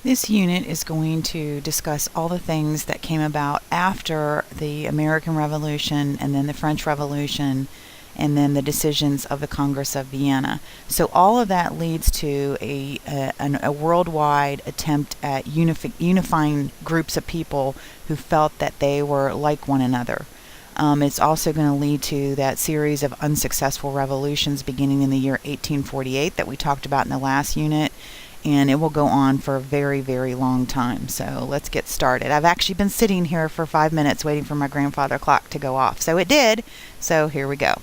This unit is going to discuss all the things that came about after the American Revolution and then the French Revolution and then the decisions of the Congress of Vienna. So all of that leads to a worldwide attempt at unifying groups of people who felt that they were like one another. It's also going to lead to that series of unsuccessful revolutions beginning in the year 1848 that we talked about in the last unit, and it will go on for a very, very long time. So let's get started. I've actually been sitting here for 5 minutes waiting for my grandfather clock to go off. So it did. So here we go.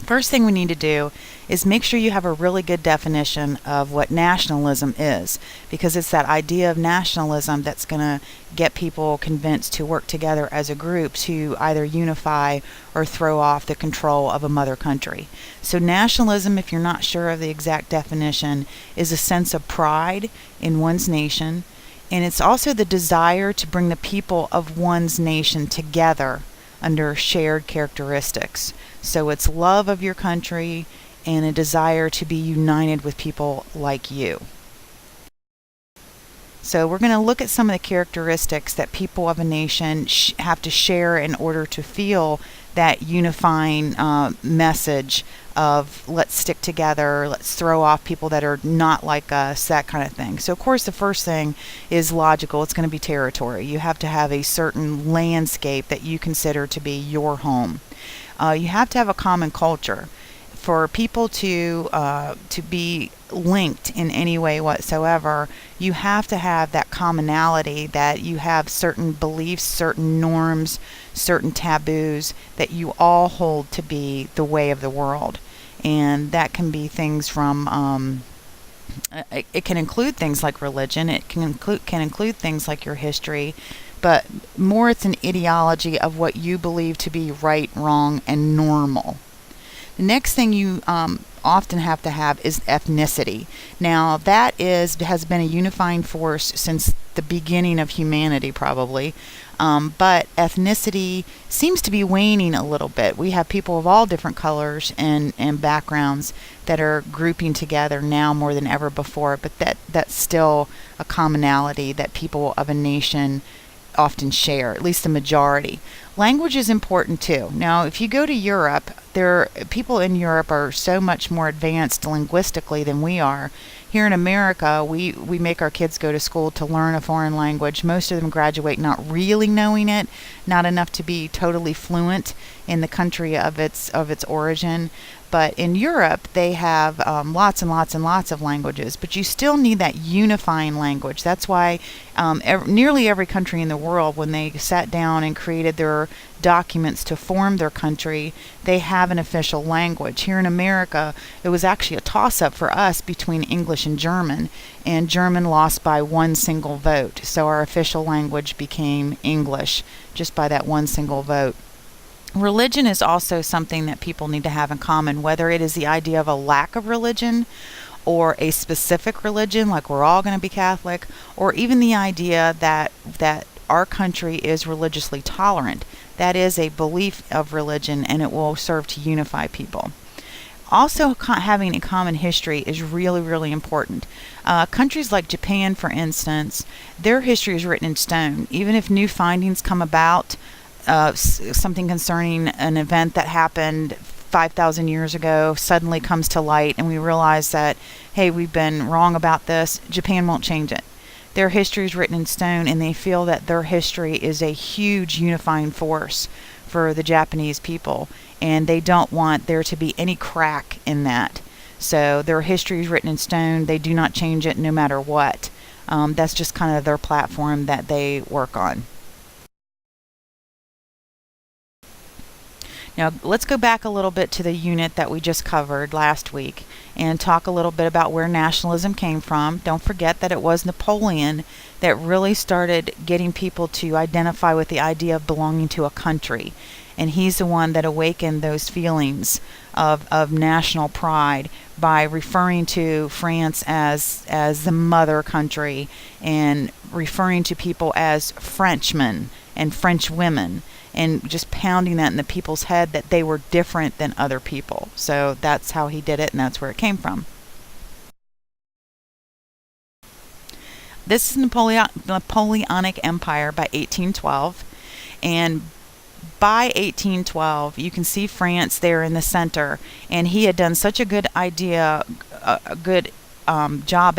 First thing we need to do is make sure you have a really good definition of what nationalism is, because it's that idea of nationalism that's going to get people convinced to work together as a group to either unify or throw off the control of a mother country. So nationalism, if you're not sure of the exact definition, is a sense of pride in one's nation, and it's also the desire to bring the people of one's nation together under shared characteristics. So it's love of your country and a desire to be united with people like you. So we're going to look at some of the characteristics that people of a nation have to share in order to feel that unifying message of let's stick together, let's throw off people that are not like us, that kind of thing. So of course the first thing is logical. It's going to be territory. You have to have a certain landscape that you consider to be your home. You have to have a common culture. For people to be linked in any way whatsoever, you have to have that commonality, that you have certain beliefs, certain norms, certain taboos that you all hold to be the way of the world. And that can be things from it can include things like religion, it can include things like your history, but more it's an ideology of what you believe to be right, wrong, and normal. The next thing you often have to have is ethnicity. Now that has been a unifying force since the beginning of humanity probably, but ethnicity seems to be waning a little bit. We have people of all different colors and backgrounds that are grouping together now more than ever before, but that's still a commonality that people of a nation often share, at least the majority. Language is important too. Now, if you go to Europe, people in Europe are so much more advanced linguistically than we are. Here in America, we make our kids go to school to learn a foreign language. Most of them graduate not really knowing it, not enough to be totally fluent in the country of its origin. But in Europe, they have lots and lots and lots of languages, but you still need that unifying language. That's why nearly every country in the world, when they sat down and created their documents to form their country, they have an official language. Here in America, it was actually a toss-up for us between English and German lost by one single vote. So our official language became English just by that one single vote. Religion is also something that people need to have in common, whether it is the idea of a lack of religion or a specific religion, like we're all going to be Catholic, or even the idea that our country is religiously tolerant. That is a belief of religion, and it will serve to unify people. Also, having a common history is really, really important. Countries like Japan, for instance, their history is written in stone. Even if new findings come about, something concerning an event that happened 5,000 years ago suddenly comes to light and we realize that, hey, we've been wrong about this, Japan won't change it. Their history is written in stone, and they feel that their history is a huge unifying force for the Japanese people, and they don't want there to be any crack in that. So their history is written in stone. They do not change it no matter what. That's just kind of their platform that they work on. Now, let's go back a little bit to the unit that we just covered last week and talk a little bit about where nationalism came from. Don't forget that it was Napoleon that really started getting people to identify with the idea of belonging to a country. And he's the one that awakened those feelings of national pride by referring to France as the mother country and referring to people as Frenchmen and French women, and just pounding that in the people's head that they were different than other people. So that's how he did it, and that's where it came from. This is Napoleonic Empire by 1812, and by 1812, you can see France there in the center, and he had done such a good job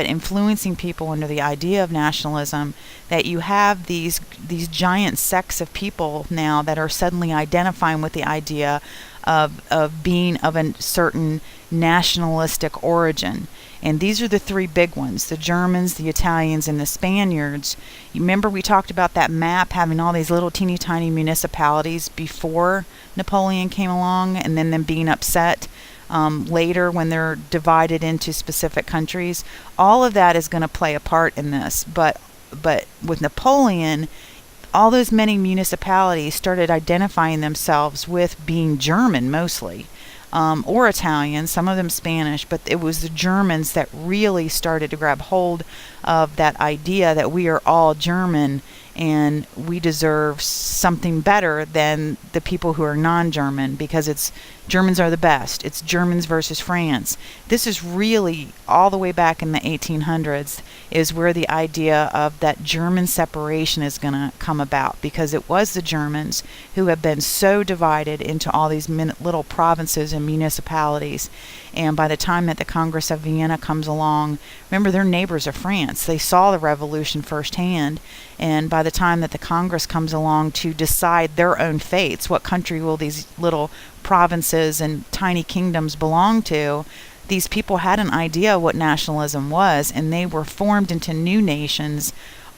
at influencing people under the idea of nationalism, that you have these giant sects of people now that are suddenly identifying with the idea of being of a certain nationalistic origin. And these are the three big ones: the Germans, the Italians, and the Spaniards. You remember we talked about that map having all these little teeny tiny municipalities before Napoleon came along, and then them being upset later when they're divided into specific countries. All of that is going to play a part in this. But with Napoleon, all those many municipalities started identifying themselves with being German mostly, or Italian, some of them Spanish, but it was the Germans that really started to grab hold of that idea that we are all German and we deserve something better than the people who are non-German, because it's Germans are the best. It's Germans versus France. This is really all the way back in the 1800s is where the idea of that German separation is going to come about, because it was the Germans who have been so divided into all these little provinces and municipalities. And by the time that the Congress of Vienna comes along, remember, their neighbors are France. They saw the revolution firsthand. And by the time that the Congress comes along to decide their own fates, what country will these little provinces and tiny kingdoms belong to, these people had an idea what nationalism was, and they were formed into new nations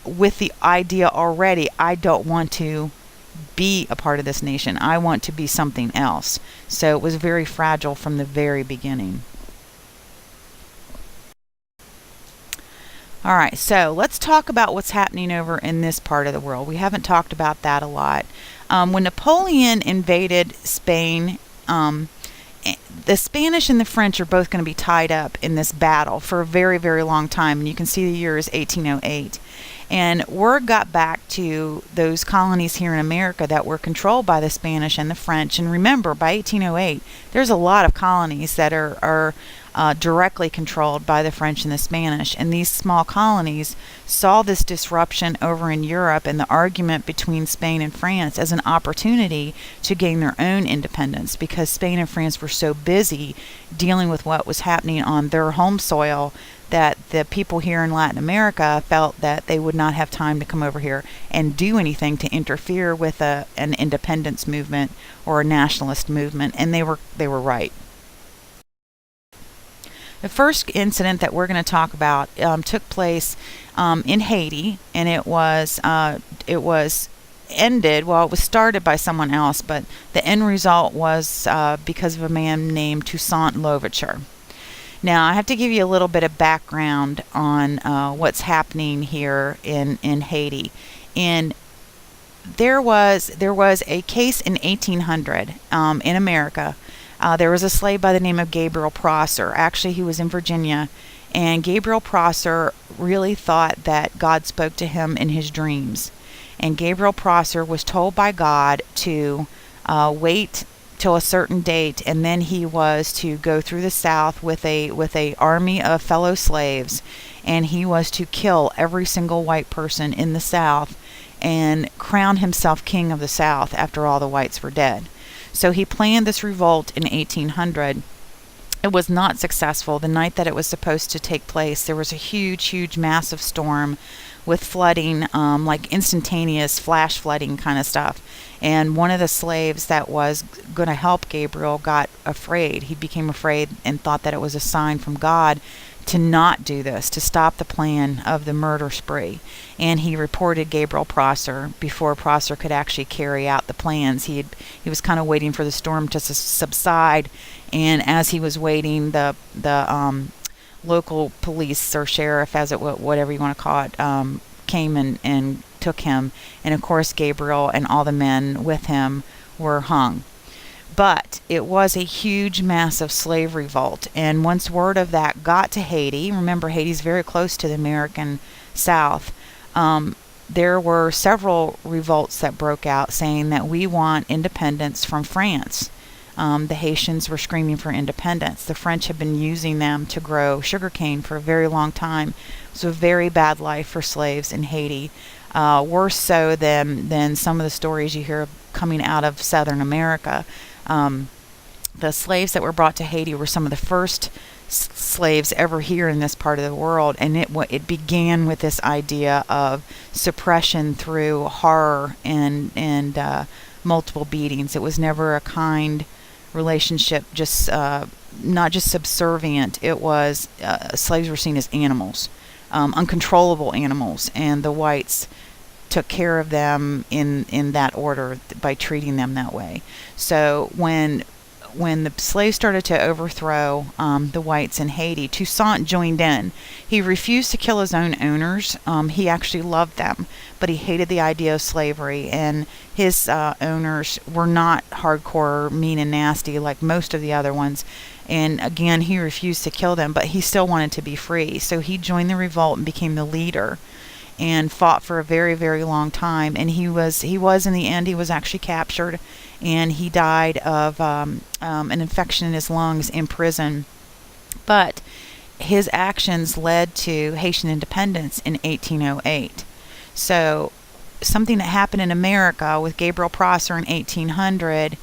with the idea already: I don't want to be a part of this nation. I want to be something else. So it was very fragile from the very beginning. All right, so let's talk about what's happening over in this part of the world. We haven't talked about that a lot. When Napoleon invaded Spain, the Spanish and the French are both going to be tied up in this battle for a very, very long time. And you can see the year is 1808. And word got back to those colonies here in America that were controlled by the Spanish and the French. And remember, by 1808, there's a lot of colonies that are directly controlled by the French and the Spanish. And these small colonies saw this disruption over in Europe and the argument between Spain and France as an opportunity to gain their own independence, because Spain and France were so busy dealing with what was happening on their home soil that the people here in Latin America felt that they would not have time to come over here and do anything to interfere with an independence movement or a nationalist movement. And they were right. The first incident that we're going to talk about took place in Haiti, and it was ended. Well, it was started by someone else, but the end result was because of a man named Toussaint Louverture. Now, I have to give you a little bit of background on what's happening here in Haiti. And there was a case in 1800 in America. There was a slave by the name of Gabriel Prosser. Actually, he was in Virginia. And Gabriel Prosser really thought that God spoke to him in his dreams. And Gabriel Prosser was told by God to wait till a certain date, and then he was to go through the South with a army of fellow slaves, and he was to kill every single white person in the South and crown himself king of the South after all the whites were dead. So he planned this revolt in 1800. It was not successful. The night that it was supposed to take place, there was a huge, massive storm with flooding, like instantaneous flash flooding kind of stuff. And one of the slaves that was going to help Gabriel got afraid. He became afraid and thought that it was a sign from God to not do this, to stop the plan of the murder spree. And he reported Gabriel Prosser before Prosser could actually carry out the plans. He was kind of waiting for the storm to subside, and as he was waiting, the local police or sheriff, whatever you want to call it, came and took him. And of course, Gabriel and all the men with him were hung. But it was a huge, massive slave revolt. And once word of that got to Haiti, remember Haiti's very close to the American South, there were several revolts that broke out saying that we want independence from France. The Haitians were screaming for independence. The French had been using them to grow sugarcane for a very long time. It was a very bad life for slaves in Haiti, worse so than some of the stories you hear coming out of Southern America. The slaves that were brought to Haiti were some of the first slaves ever here in this part of the world, and it began with this idea of suppression through horror and multiple beatings. It was never a kind relationship, just not just subservient. It was slaves were seen as animals, uncontrollable animals, and the whites took care of them in that order by treating them that way. So when the slaves started to overthrow the whites in Haiti, Toussaint joined in. He refused to kill his own owners. He actually loved them, but he hated the idea of slavery, and his owners were not hardcore, mean and nasty like most of the other ones. And again, he refused to kill them, but he still wanted to be free. So he joined the revolt and became the leader and fought for a very, very long time. And he was in the end, he was actually captured, and he died of an infection in his lungs in prison. But his actions led to Haitian independence in 1808. So something that happened in America with Gabriel Prosser in 1800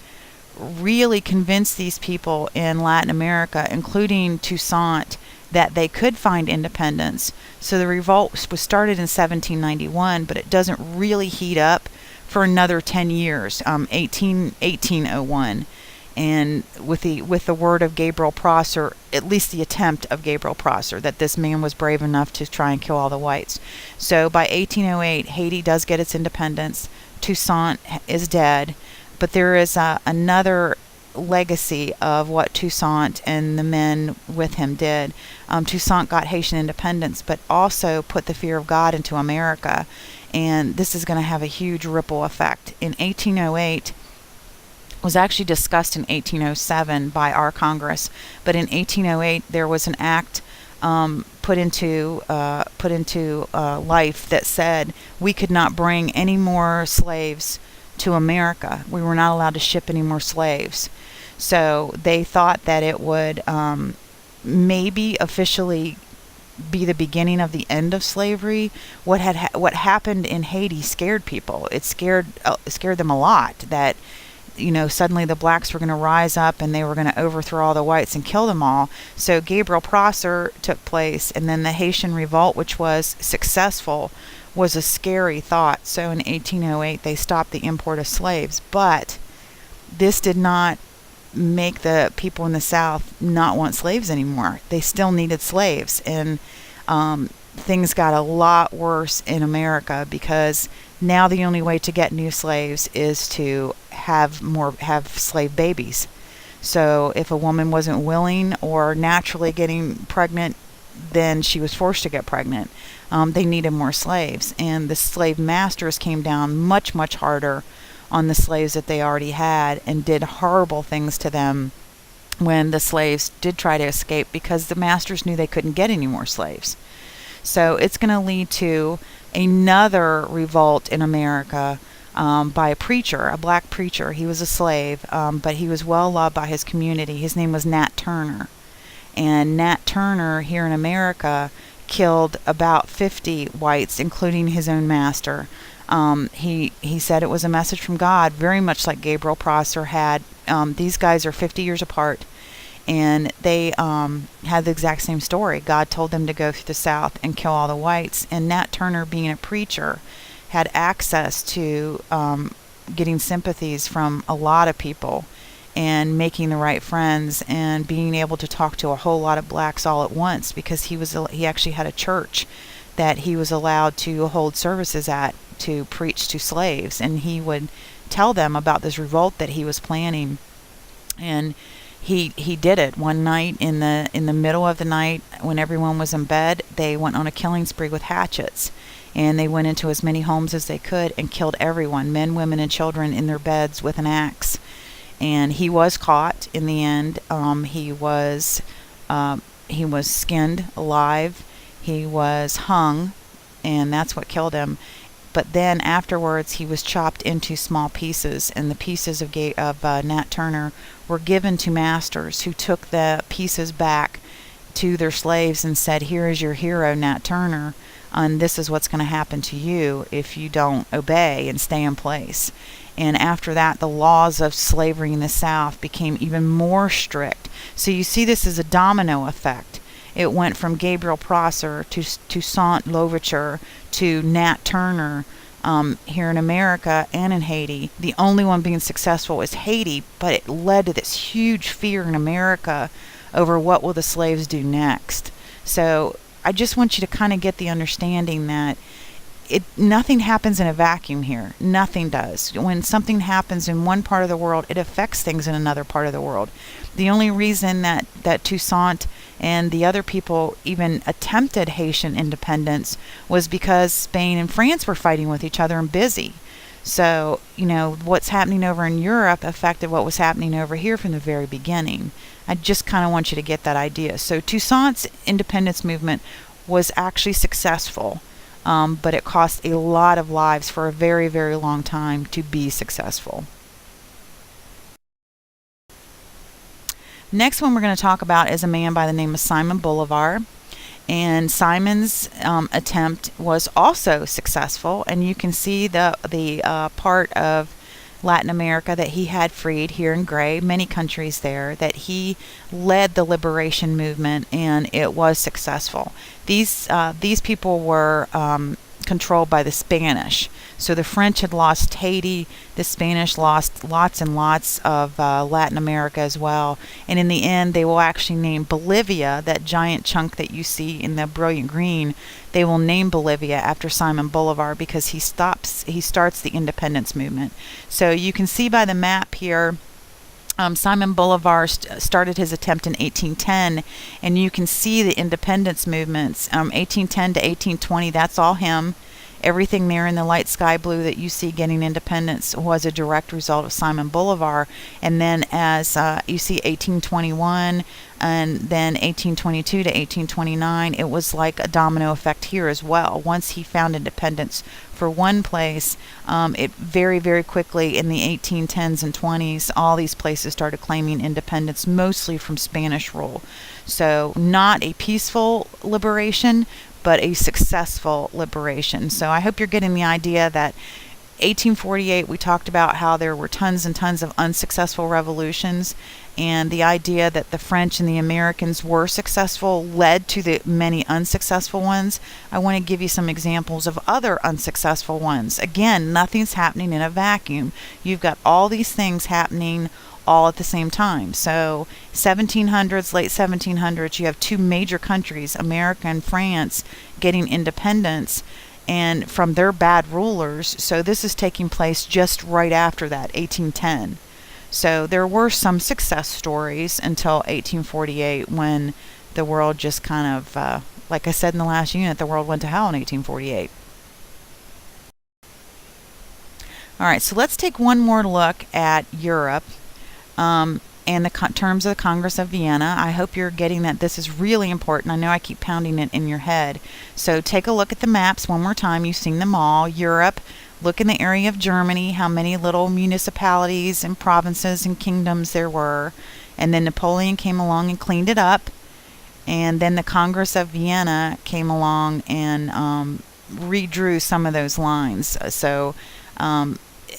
really convinced these people in Latin America, including Toussaint, that they could find independence. So the revolt was started in 1791, but it doesn't really heat up for another 10 years, 1801. And with the word of Gabriel Prosser, at least the attempt of Gabriel Prosser, that this man was brave enough to try and kill all the whites. So by 1808, Haiti does get its independence. Toussaint is dead, but there is another legacy of what Toussaint and the men with him did. Toussaint got Haitian independence, but also put the fear of God into America, and this is going to have a huge ripple effect. In 1808, was actually discussed in 1807 by our Congress, but in 1808 there was an act put into life that said we could not bring any more slaves to America. We were not allowed to ship any more slaves. So they thought that it would maybe officially be the beginning of the end of slavery. What happened in Haiti scared people. It scared them a lot, that suddenly the blacks were going to rise up and they were going to overthrow all the whites and kill them all. So Gabriel Prosser took place, and then the Haitian revolt, which was successful, was a scary thought. So in 1808 they stopped the import of slaves, but this did not make the people in the South not want slaves anymore. They still needed slaves, and things got a lot worse in America, because now the only way to get new slaves is to have slave babies. So if a woman wasn't willing or naturally getting pregnant, then she was forced to get pregnant. They needed more slaves, and the slave masters came down much, much harder on the slaves that they already had, and did horrible things to them when the slaves did try to escape, because the masters knew they couldn't get any more slaves. So it's going to lead to another revolt in America by a preacher, a black preacher. He was a slave, but he was well loved by his community. His name was Nat Turner. And Nat Turner here in America killed about 50 whites, including his own master. He said it was a message from God, very much like Gabriel Prosser had. These guys are 50 years apart, and they had the exact same story. God told them to go through the South and kill all the whites, and Nat Turner, being a preacher, had access to getting sympathies from a lot of people and making the right friends and being able to talk to a whole lot of blacks all at once, because he actually had a church that he was allowed to hold services at to preach to slaves, and he would tell them about this revolt that he was planning. And he did it one night in the middle of the night when everyone was in bed. They went on a killing spree with hatchets, and they went into as many homes as they could and killed everyone, men, women, and children, in their beds with an axe. And he was caught in the end. He was skinned alive. He was hung, and that's what killed him. but then afterwards he was chopped into small pieces, and the pieces of Nat Turner were given to masters who took the pieces back to their slaves and said, here is your hero, Nat Turner, and this is what's going to happen to you if you don't obey and stay in place. And after that, the laws of slavery in the South became even more strict. So you see this as a domino effect. It went from Gabriel Prosser to Toussaint Louverture to Nat Turner here in America and in Haiti. The only one being successful was Haiti, but it led to this huge fear in America over what will the slaves do next. So I just want you to kind of get the understanding that nothing happens in a vacuum here. Nothing does. When something happens in one part of the world, it affects things in another part of the world. The only reason that Toussaint and the other people even attempted Haitian independence was because Spain and France were fighting with each other and busy. So, what's happening over in Europe affected what was happening over here from the very beginning. I just kind of want you to get that idea. So Toussaint's independence movement was actually successful. But it cost a lot of lives for a very, very long time to be successful. Next one we're going to talk about is a man by the name of Simon Bolivar. And Simon's attempt was also successful, and you can see the part of Latin America that he had freed here in gray, many countries there, that he led the liberation movement, and it was successful. These people were controlled by the Spanish. So the French had lost Haiti, the Spanish lost lots and lots of Latin America as well, and in the end they will actually name Bolivia, that giant chunk that you see in the brilliant green, they will name Bolivia after Simon Bolivar because he starts the independence movement. So you can see by the map here, Simon Bolivar started his attempt in 1810, and you can see the independence movements, 1810 to 1820, that's all him. Everything there in the light sky blue that you see getting independence was a direct result of Simon Bolivar. And then as you see 1821 and then 1822 to 1829, it was like a domino effect here as well. Once he found independence for one place, it very, very quickly in the 1810s and 20s, all these places started claiming independence, mostly from Spanish rule. So not a peaceful liberation, but a successful liberation. So I hope you're getting the idea that 1848, we talked about how there were tons and tons of unsuccessful revolutions, and the idea that the French and the Americans were successful led to the many unsuccessful ones. I want to give you some examples of other unsuccessful ones. Again, nothing's happening in a vacuum. You've got all these things happening all at the same time. So 1700s, late 1700s, you have two major countries, America and France, getting independence and from their bad rulers. So this is taking place just right after that, 1810. So there were some success stories until 1848 when the world just kind of, like I said in the last unit, the world went to hell in 1848. All right, so let's take one more look at Europe. And the terms of the Congress of Vienna. I hope you're getting that this is really important. I know I keep pounding it in your head. So take a look at the maps one more time. You've seen them all. Europe, look in the area of Germany, how many little municipalities and provinces and kingdoms there were. And then Napoleon came along and cleaned it up. And then the Congress of Vienna came along and redrew some of those lines. So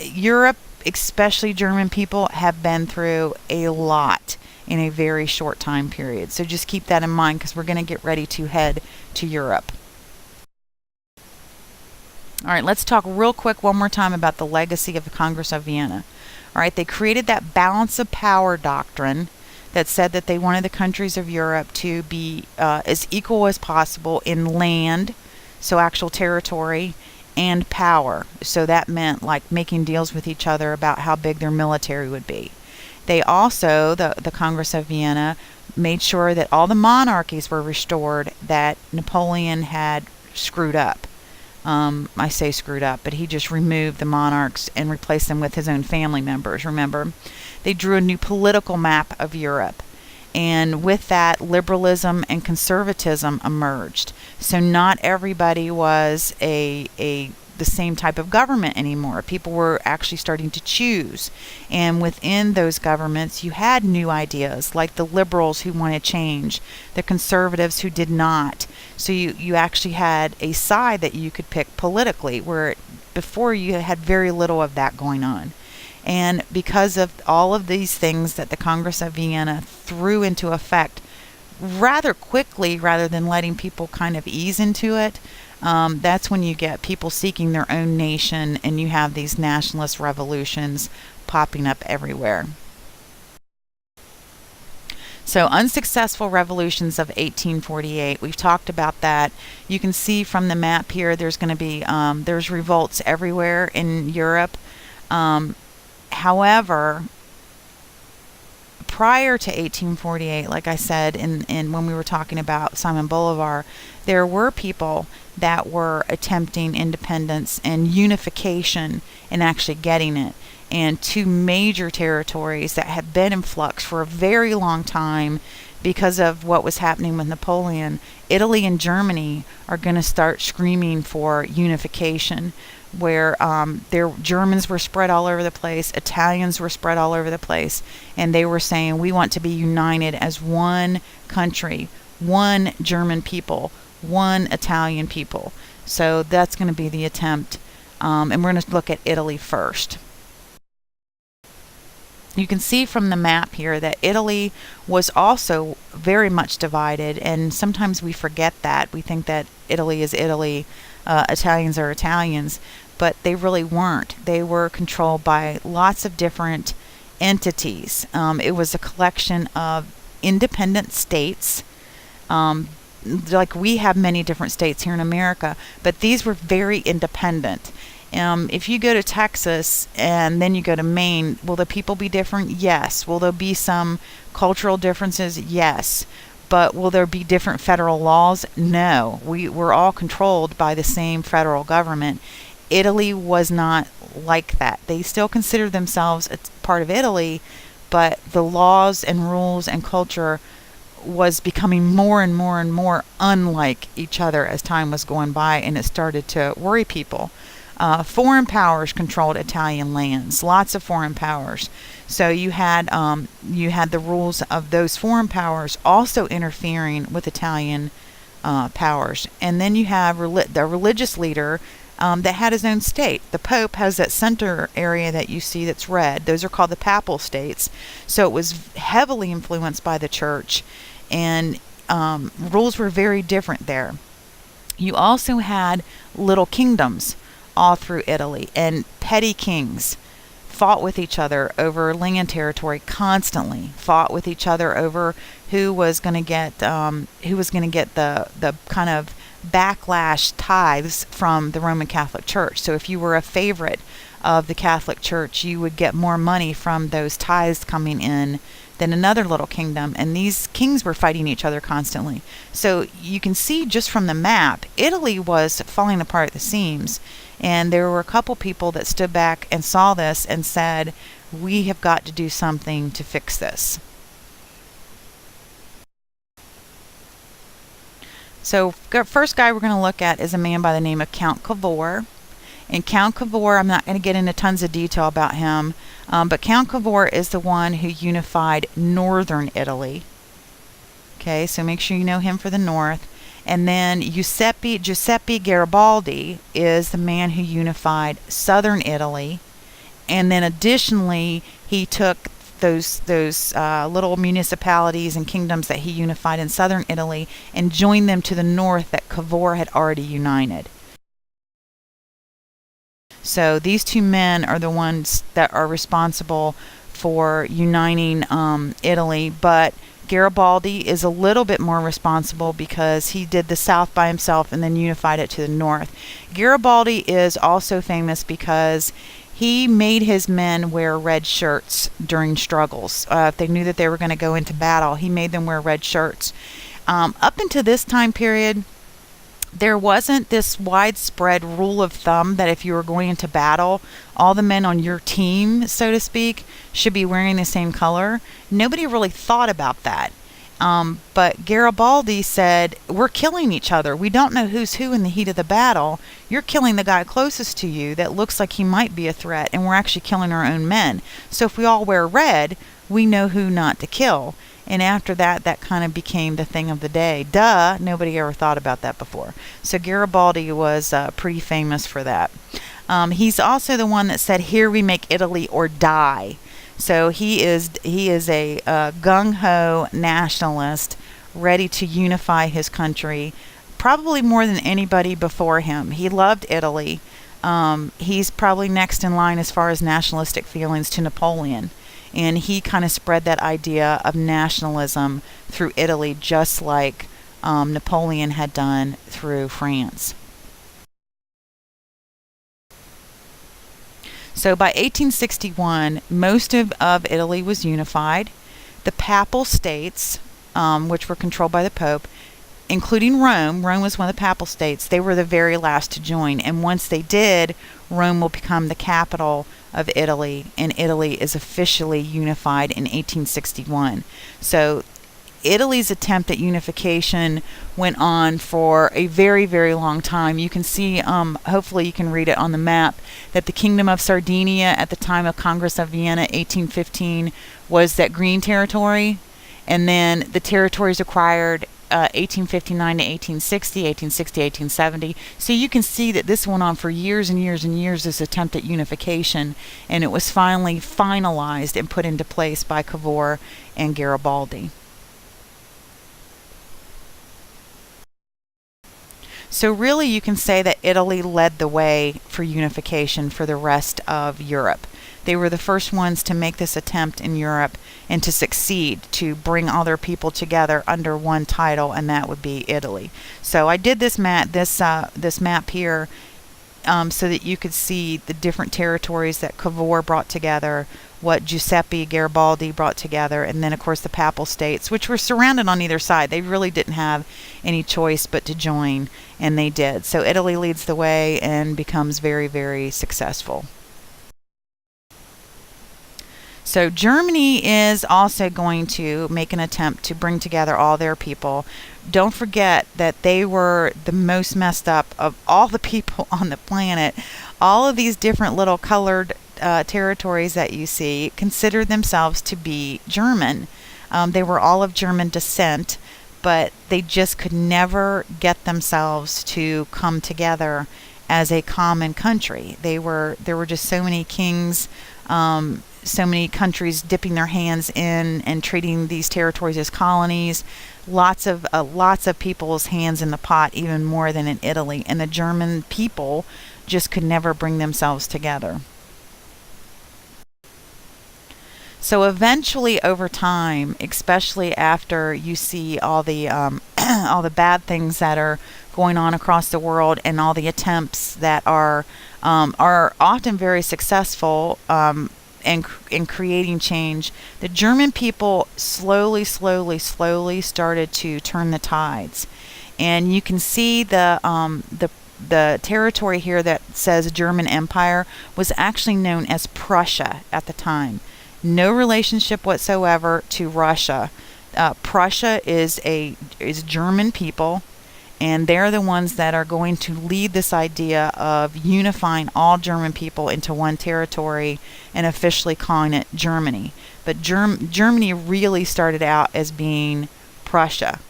Europe, especially German people, have been through a lot in a very short time period. So just keep that in mind because we're going to get ready to head to Europe. All right, let's talk real quick one more time about the legacy of the Congress of Vienna. All right, they created that balance of power doctrine that said that they wanted the countries of Europe to be as equal as possible in land, so actual territory, and power. So that meant like making deals with each other about how big their military would be. They also, the Congress of Vienna, made sure that all the monarchies were restored that Napoleon had screwed up. I say screwed up, but he just removed the monarchs and replaced them with his own family members, remember? They drew a new political map of Europe. And with that, liberalism and conservatism emerged. So not everybody was the the same type of government anymore. People were actually starting to choose. And within those governments, you had new ideas, like the liberals who wanted change, the conservatives who did not. So you actually had a side that you could pick politically, where before you had very little of that going on. And because of all of these things that the Congress of Vienna threw into effect rather quickly, rather than letting people kind of ease into it, that's when you get people seeking their own nation, and you have these nationalist revolutions popping up everywhere. So unsuccessful revolutions of 1848, we've talked about that. You can see from the map here, there's going to be there's revolts everywhere in Europe. However, prior to 1848, like I said, in when we were talking about Simon Bolivar, there were people that were attempting independence and unification and actually getting it. And two major territories that had been in flux for a very long time because of what was happening with Napoleon, Italy and Germany, are going to start screaming for unification, where Germans were spread all over the place, Italians were spread all over the place, and they were saying, we want to be united as one country, one German people, one Italian people. So that's going to be the attempt, and we're going to look at Italy first. You can see from the map here that Italy was also very much divided, and sometimes we forget that. We think that Italy is Italy, Italians are Italians, but they really weren't. They were controlled by lots of different entities. It was a collection of independent states. Like we have many different states here in America, but these were very independent. If you go to Texas and then you go to Maine, will the people be different? Yes. Will there be some cultural differences? Yes. But will there be different federal laws? No. We're all controlled by the same federal government. Italy was not like that. They still consider themselves a part of Italy, but the laws and rules and culture was becoming more and more and more unlike each other as time was going by, and it started to worry people. Foreign powers controlled Italian lands, lots of foreign powers. So you had the rules of those foreign powers also interfering with Italian powers. And then you have the religious leader that had his own state. The Pope has that center area that you see that's red. Those are called the Papal States. So it was heavily influenced by the church, and rules were very different there. You also had little kingdoms all through Italy, and petty kings fought with each other over land territory constantly, fought with each other over who was going to get the kind of backlash tithes from the Roman Catholic Church. So if you were a favorite of the Catholic Church, you would get more money from those tithes coming in than another little kingdom, and these kings were fighting each other constantly. So you can see just from the map, Italy was falling apart at the seams, and there were a couple people that stood back and saw this and said, we have got to do something to fix this. So first guy we're going to look at is a man by the name of Count Cavour. And Count Cavour, I'm not going to get into tons of detail about him, but Count Cavour is the one who unified northern Italy. Okay, so make sure you know him for the north. And then Giuseppe Garibaldi is the man who unified southern Italy. And then additionally, he took those little municipalities and kingdoms that he unified in southern Italy and joined them to the north that Cavour had already united. So these two men are the ones that are responsible for uniting Italy, but Garibaldi is a little bit more responsible because he did the south by himself and then unified it to the north. Garibaldi is also famous because he made his men wear red shirts during struggles. If they knew that they were going to go into battle, he made them wear red shirts. Up until this time period, there wasn't this widespread rule of thumb that if you were going into battle, all the men on your team, so to speak, should be wearing the same color. Nobody really thought about that. But Garibaldi said, we're killing each other. We don't know who's who in the heat of the battle. You're killing the guy closest to you that looks like he might be a threat, and we're actually killing our own men. So if we all wear red, we know who not to kill. And after that, that kind of became the thing of the day. Duh, nobody ever thought about that before. So Garibaldi was pretty famous for that. He's also the one that said, "Here we make Italy or die." So he is a gung-ho nationalist, ready to unify his country, probably more than anybody before him. He loved Italy. He's probably next in line as far as nationalistic feelings to Napoleon. And he kind of spread that idea of nationalism through Italy, just like Napoleon had done through France. So by 1861, most of Italy was unified. The Papal States, which were controlled by the Pope, including Rome was one of the Papal States, they were the very last to join. And once they did, Rome will become the capital of Italy, and Italy is officially unified in 1861. So Italy's attempt at unification went on for a very, very long time. You can see, hopefully you can read it on the map, that the Kingdom of Sardinia at the time of Congress of Vienna, 1815, was that green territory. And then the territories acquired 1859 to 1860, 1860, 1870. So you can see that this went on for years and years and years, this attempt at unification, and it was finally finalized and put into place by Cavour and Garibaldi. So really you can say that Italy led the way for unification for the rest of Europe. They were the first ones to make this attempt in Europe and to succeed, to bring all their people together under one title, and that would be Italy. So I did this map here so that you could see the different territories that Cavour brought together, what Giuseppe Garibaldi brought together, and then of course the Papal States, which were surrounded on either side. They really didn't have any choice but to join, and they did. So Italy leads the way and becomes very, very successful. So Germany is also going to make an attempt to bring together all their people. Don't forget that they were the most messed up of all the people on the planet. All of these different little colored territories that you see considered themselves to be German. They were all of German descent, but they just could never get themselves to come together as a common country. There were just so many kings, so many countries dipping their hands in and treating these territories as colonies. Lots of people's hands in the pot, even more than in Italy. And the German people just could never bring themselves together. So eventually, over time, especially after you see all the all the bad things that are going on across the world, and all the attempts that are often very successful in creating change, the German people slowly started to turn the tides. And you can see the territory here that says German Empire was actually known as Prussia at the time. No relationship whatsoever to Russia. Prussia is German people, and they're the ones that are going to lead this idea of unifying all German people into one territory and officially calling it Germany. But Germany really started out as being Prussia.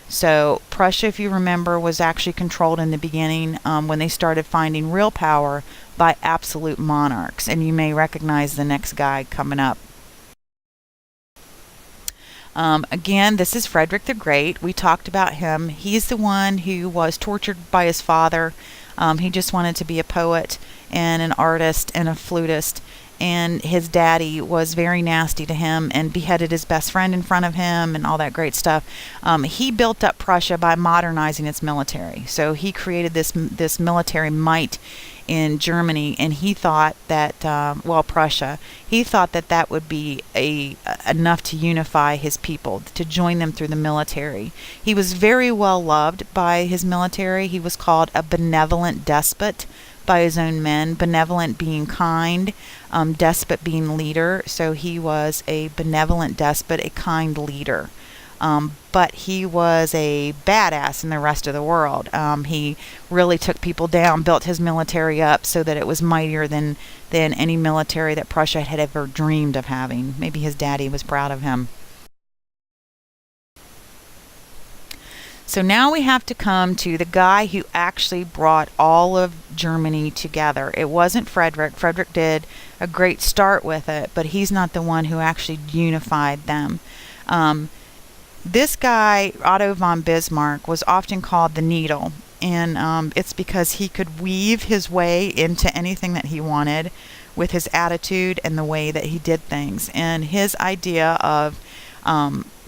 So Prussia, if you remember, was actually controlled in the beginning when they started finding real power by absolute monarchs. And you may recognize the next guy coming up. Again, this is Frederick the Great. We talked about him. He's the one who was tortured by his father. He just wanted to be a poet and an artist and a flutist. And his daddy was very nasty to him and beheaded his best friend in front of him and all that great stuff. He built up Prussia by modernizing its military. So he created this military might in Germany, and he thought that, Prussia, he thought that that would be enough to unify his people, to join them through the military. He was very well loved by his military. He was called a benevolent despot by his own men, benevolent being kind, despot being leader. So he was a benevolent despot, a kind leader. but he was a badass in the rest of the world. He really took people down, built his military up so that it was mightier than any military that Prussia had ever dreamed of having. Maybe his daddy was proud of him. So now we have to come to the guy who actually brought all of Germany together. It wasn't Frederick. Frederick did a great start with it, but he's not the one who actually unified them. This guy, Otto von Bismarck, was often called the Needle, and it's because he could weave his way into anything that he wanted with his attitude and the way that he did things. And his idea of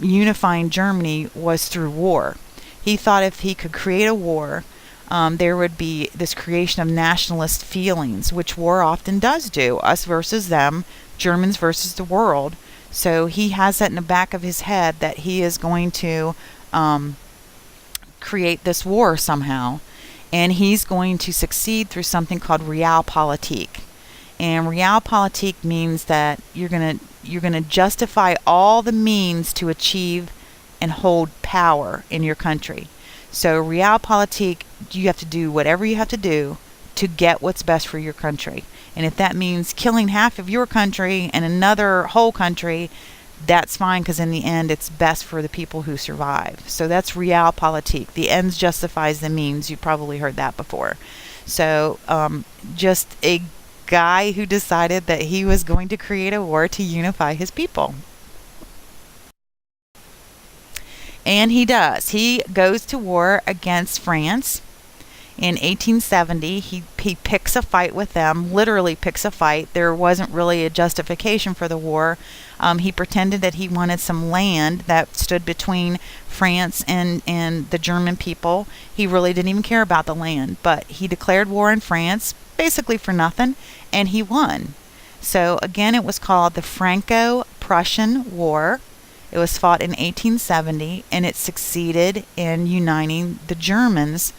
unifying Germany was through war. He thought if he could create a war, there would be this creation of nationalist feelings, which war often does do, us versus them, Germans versus the world. So he has that in the back of his head that he is going to create this war somehow, and he's going to succeed through something called realpolitik. And realpolitik means that you're gonna justify all the means to achieve and hold power in your country. So realpolitik, you have to do whatever you have to do to get what's best for your country. And if that means killing half of your country and another whole country, that's fine, because in the end it's best for the people who survive. So that's realpolitik. The ends justifies the means. You probably heard that before. So just a guy who decided that he was going to create a war to unify his people. And he does. He goes to war against France. In 1870, he picks a fight with them, literally picks a fight. There wasn't really a justification for the war. He pretended that he wanted some land that stood between France and the German people. He really didn't even care about the land, but he declared war on France, basically for nothing, and he won. So again, it was called the Franco-Prussian War. It was fought in 1870, and it succeeded in uniting the Germans.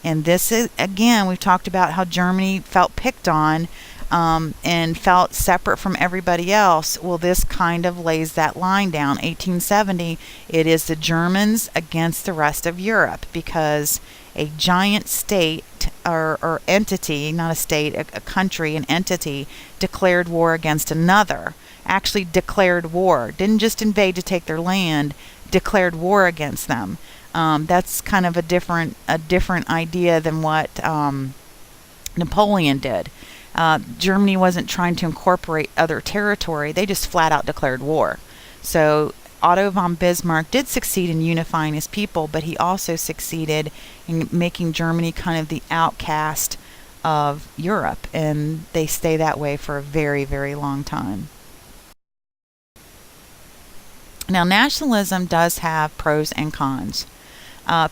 And this is, again, we've talked about how Germany felt picked on and felt separate from everybody else. Well, this kind of lays that line down. 1870, it is the Germans against the rest of Europe, because a giant state or entity, not a state, a country, an entity, declared war against another. Actually declared war, didn't just invade to take their land, declared war against them. That's kind of a different idea than what Napoleon did. Germany wasn't trying to incorporate other territory, they just flat out declared war. So Otto von Bismarck did succeed in unifying his people, but he also succeeded in making Germany kind of the outcast of Europe, and they stay that way for a very, very long time. Now, nationalism does have pros and cons.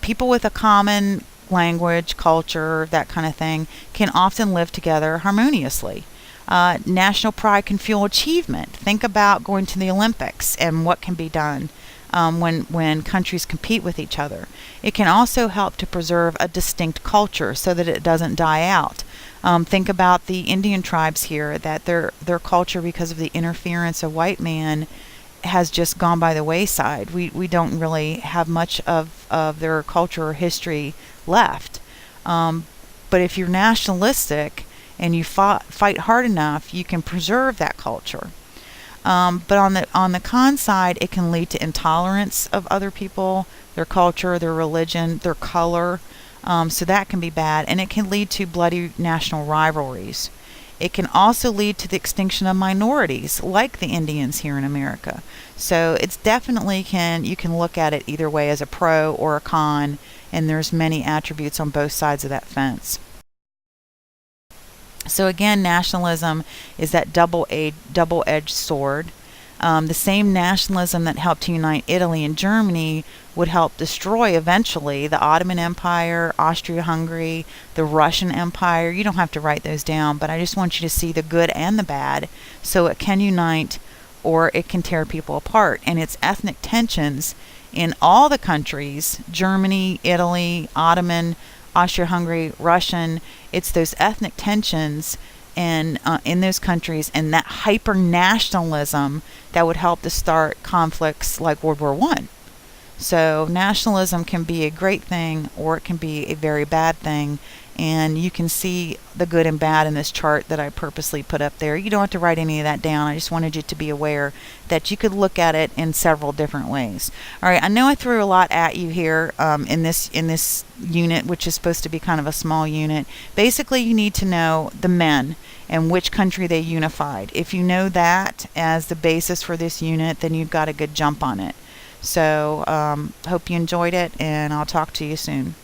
People with a common language, culture, that kind of thing, can often live together harmoniously. National pride can fuel achievement. Think about going to the Olympics and what can be done when countries compete with each other. It can also help to preserve a distinct culture so that it doesn't die out. Think about the Indian tribes here, that their culture, because of the interference of white man, has just gone by the wayside. We don't really have much of their culture or history left. But if you're nationalistic and you fight hard enough, you can preserve that culture. But on the con side, it can lead to intolerance of other people, their culture, their religion, their color. So that can be bad, and it can lead to bloody national rivalries. It can also lead to the extinction of minorities, like the Indians here in America. So it's definitely you can look at it either way, as a pro or a con, and there's many attributes on both sides of that fence. So again, nationalism is that double-edged sword. The same nationalism that helped to unite Italy and Germany would help destroy eventually the Ottoman Empire, Austria-Hungary, the Russian Empire. You don't have to write those down, but I just want you to see the good and the bad. So it can unite or it can tear people apart. And it's ethnic tensions in all the countries, Germany, Italy, Ottoman, Austria-Hungary, Russian. It's those ethnic tensions and in those countries, and that hyper-nationalism that would help to start conflicts like World War I. So nationalism can be a great thing or it can be a very bad thing. And you can see the good and bad in this chart that I purposely put up there. You don't have to write any of that down. I just wanted you to be aware that you could look at it in several different ways. All right, I know I threw a lot at you here in this unit, which is supposed to be kind of a small unit. Basically, you need to know the men and which country they unified. If you know that as the basis for this unit, then you've got a good jump on it. So hope you enjoyed it, and I'll talk to you soon.